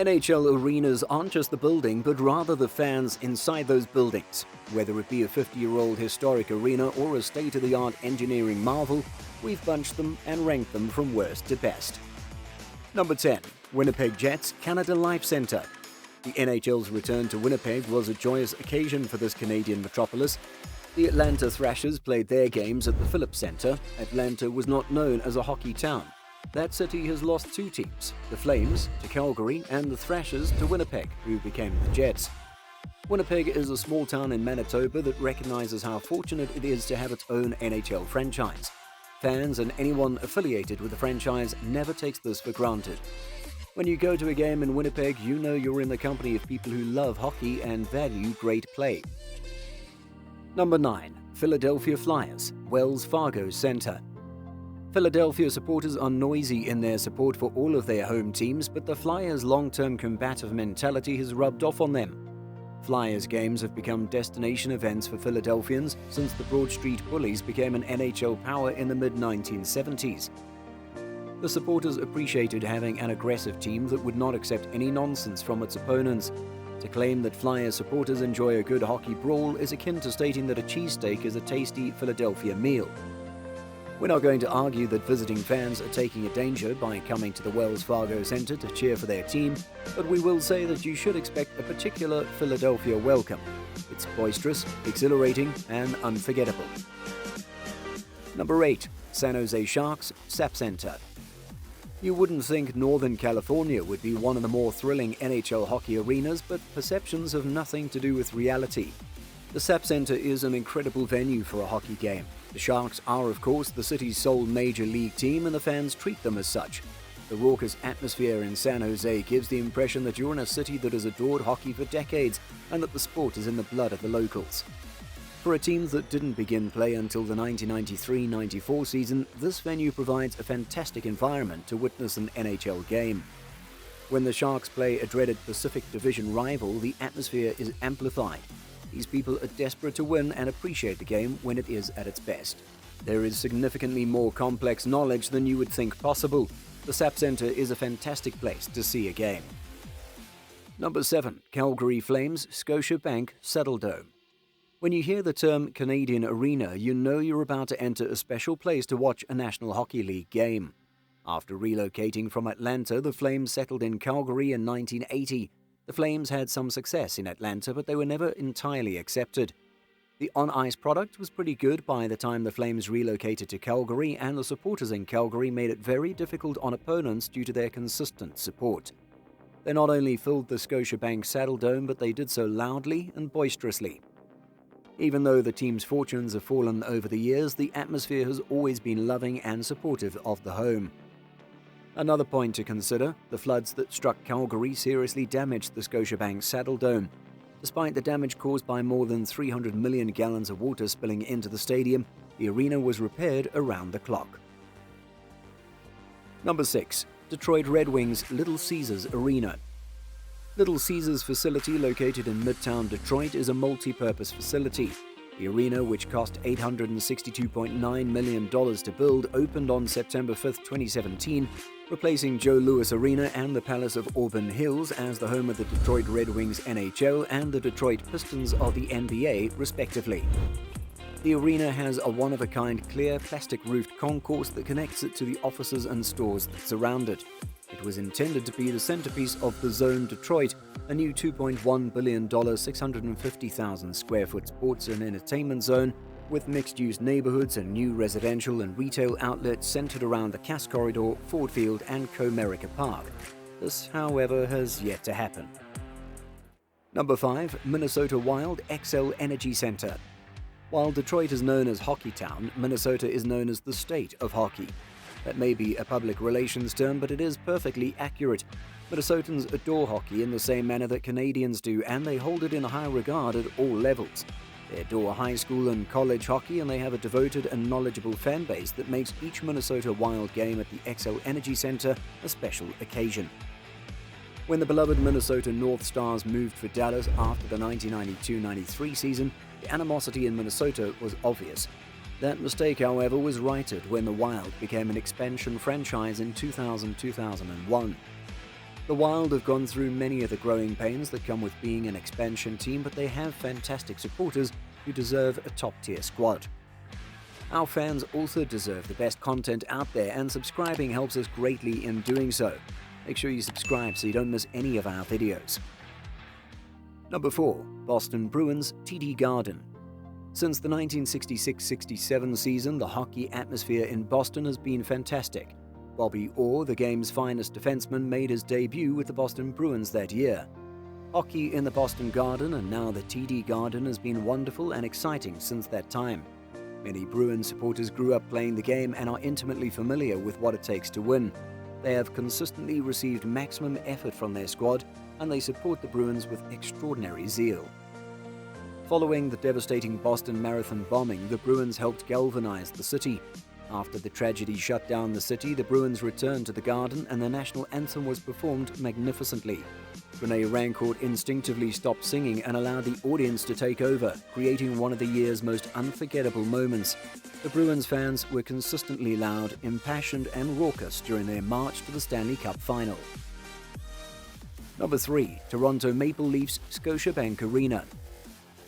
NHL arenas aren't just the building, but rather the fans inside those buildings. Whether it be a 50-year-old historic arena or a state-of-the-art engineering marvel, we've bunched them and ranked them from worst to best. Number 10. Winnipeg Jets Canada Life Centre. The NHL's return to Winnipeg was a joyous occasion for this Canadian metropolis. The Atlanta Thrashers played their games at the Phillips Centre. Atlanta was not known as a hockey town. That city has lost two teams, the Flames to Calgary and the Thrashers to Winnipeg, who became the Jets. Winnipeg is a small town in Manitoba that recognizes how fortunate it is to have its own NHL franchise. Fans and anyone affiliated with the franchise never takes this for granted. When you go to a game in Winnipeg, you know you're in the company of people who love hockey and value great play. Number 9. Philadelphia Flyers, Wells Fargo Center. Philadelphia supporters are noisy in their support for all of their home teams, but the Flyers' long-term combative mentality has rubbed off on them. Flyers games have become destination events for Philadelphians since the Broad Street Bullies became an NHL power in the mid-1970s. The supporters appreciated having an aggressive team that would not accept any nonsense from its opponents. To claim that Flyers supporters enjoy a good hockey brawl is akin to stating that a cheesesteak is a tasty Philadelphia meal. We're not going to argue that visiting fans are taking a danger by coming to the Wells Fargo Center to cheer for their team, but we will say that you should expect a particular Philadelphia welcome. It's boisterous, exhilarating, and unforgettable. Number 8. San Jose Sharks SAP Center. You wouldn't think Northern California would be one of the more thrilling NHL hockey arenas, but perceptions have nothing to do with reality. The SAP Center is an incredible venue for a hockey game. The Sharks are, of course, the city's sole major league team, and the fans treat them as such. The raucous atmosphere in San Jose gives the impression that you're in a city that has adored hockey for decades and that the sport is in the blood of the locals. For a team that didn't begin play until the 1993-94 season, this venue provides a fantastic environment to witness an NHL game. When the Sharks play a dreaded Pacific Division rival, the atmosphere is amplified. These people are desperate to win and appreciate the game when it is at its best. There is significantly more complex knowledge than you would think possible. The SAP Center is a fantastic place to see a game. Number 7. Calgary Flames Scotiabank Saddledome. When you hear the term Canadian Arena, you know you're about to enter a special place to watch a National Hockey League game. After relocating from Atlanta, the Flames settled in Calgary in 1980. The Flames had some success in Atlanta, but they were never entirely accepted. The on-ice product was pretty good by the time the Flames relocated to Calgary, and the supporters in Calgary made it very difficult on opponents due to their consistent support. They not only filled the Scotiabank Saddledome, but they did so loudly and boisterously. Even though the team's fortunes have fallen over the years, the atmosphere has always been loving and supportive of the home. Another point to consider, the floods that struck Calgary seriously damaged the Scotiabank Saddledome. Despite the damage caused by more than 300 million gallons of water spilling into the stadium, the arena was repaired around the clock. Number 6. Detroit Red Wings Little Caesars Arena. Little Caesars facility located in Midtown Detroit is a multi-purpose facility. The arena, which cost $862.9 million to build, opened on September 5, 2017, replacing Joe Louis Arena and the Palace of Auburn Hills as the home of the Detroit Red Wings NHL and the Detroit Pistons of the NBA, respectively. The arena has a one-of-a-kind clear plastic-roofed concourse that connects it to the offices and stores that surround it. It was intended to be the centerpiece of the Zone Detroit, a new $2.1 billion, 650,000 square foot sports and entertainment zone with mixed-use neighborhoods and new residential and retail outlets centered around the Cass Corridor, Ford Field, and Comerica Park. This, however, has yet to happen. Number 5. Minnesota Wild XL Energy Center. While Detroit is known as Hockey Town, Minnesota is known as the state of hockey. That may be a public relations term, but it is perfectly accurate. Minnesotans adore hockey in the same manner that Canadians do, and they hold it in high regard at all levels. They adore high school and college hockey, and they have a devoted and knowledgeable fan base that makes each Minnesota Wild game at the XL Energy Center a special occasion. When the beloved Minnesota North Stars moved for Dallas after the 1992-93 season, the animosity in Minnesota was obvious. That mistake, however, was righted when the Wild became an expansion franchise in 2000-2001. The Wild have gone through many of the growing pains that come with being an expansion team, but they have fantastic supporters who deserve a top-tier squad. Our fans also deserve the best content out there, and subscribing helps us greatly in doing so. Make sure you subscribe so you don't miss any of our videos. Number 4. Boston Bruins TD Garden. Since the 1966-67 season, the hockey atmosphere in Boston has been fantastic. Bobby Orr, the game's finest defenseman, made his debut with the Boston Bruins that year. Hockey in the Boston Garden and now the TD Garden has been wonderful and exciting since that time. Many Bruins supporters grew up playing the game and are intimately familiar with what it takes to win. They have consistently received maximum effort from their squad, and they support the Bruins with extraordinary zeal. Following the devastating Boston Marathon bombing, the Bruins helped galvanize the city. After the tragedy shut down the city, the Bruins returned to the Garden and the national anthem was performed magnificently. Rene Rancourt instinctively stopped singing and allowed the audience to take over, creating one of the year's most unforgettable moments. The Bruins fans were consistently loud, impassioned and raucous during their march to the Stanley Cup final. Number 3. Toronto Maple Leafs Scotiabank Arena.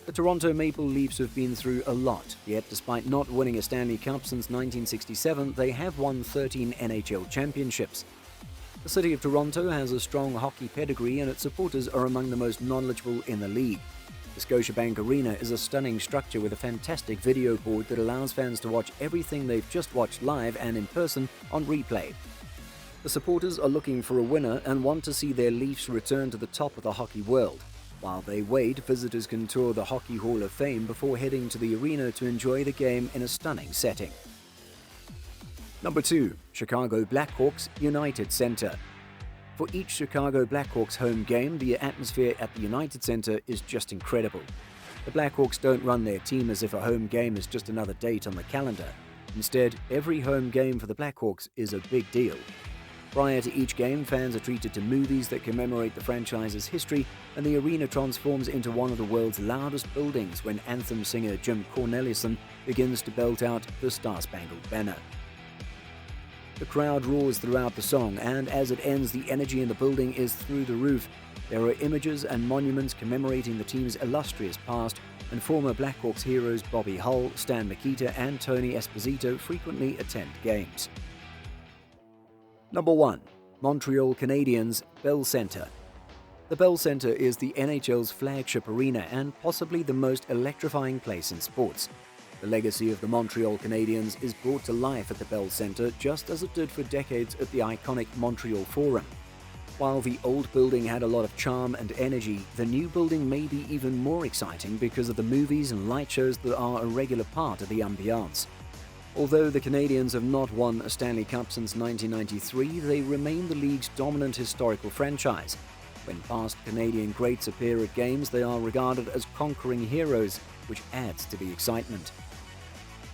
The Toronto Maple Leafs have been through a lot, yet despite not winning a Stanley Cup since 1967, they have won 13 NHL championships. The city of Toronto has a strong hockey pedigree and its supporters are among the most knowledgeable in the league. The Scotiabank Arena is a stunning structure with a fantastic video board that allows fans to watch everything they've just watched live and in person on replay. The supporters are looking for a winner and want to see their Leafs return to the top of the hockey world. While they wait, visitors can tour the Hockey Hall of Fame before heading to the arena to enjoy the game in a stunning setting. Number 2. Chicago Blackhawks United Center. For each Chicago Blackhawks home game, the atmosphere at the United Center is just incredible. The Blackhawks don't run their team as if a home game is just another date on the calendar. Instead, every home game for the Blackhawks is a big deal. Prior to each game, fans are treated to movies that commemorate the franchise's history, and the arena transforms into one of the world's loudest buildings when anthem singer Jim Cornelison begins to belt out the Star-Spangled Banner. The crowd roars throughout the song, and as it ends, the energy in the building is through the roof. There are images and monuments commemorating the team's illustrious past, and former Blackhawks heroes Bobby Hull, Stan Mikita, and Tony Esposito frequently attend games. Number 1. Montreal Canadiens Bell Centre. The Bell Centre is the NHL's flagship arena and possibly the most electrifying place in sports. The legacy of the Montreal Canadiens is brought to life at the Bell Centre just as it did for decades at the iconic Montreal Forum. While the old building had a lot of charm and energy, the new building may be even more exciting because of the movies and light shows that are a regular part of the ambiance. Although the Canadiens have not won a Stanley Cup since 1993, they remain the league's dominant historical franchise. When past Canadian greats appear at games, they are regarded as conquering heroes, which adds to the excitement.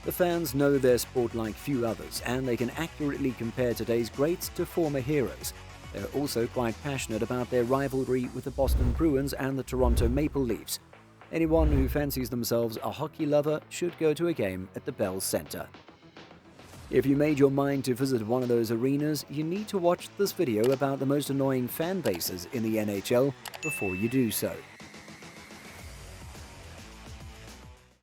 The fans know their sport like few others, and they can accurately compare today's greats to former heroes. They're also quite passionate about their rivalry with the Boston Bruins and the Toronto Maple Leafs. Anyone who fancies themselves a hockey lover should go to a game at the Bell Centre. If you made your mind to visit one of those arenas, you need to watch this video about the most annoying fan bases in the NHL before you do so.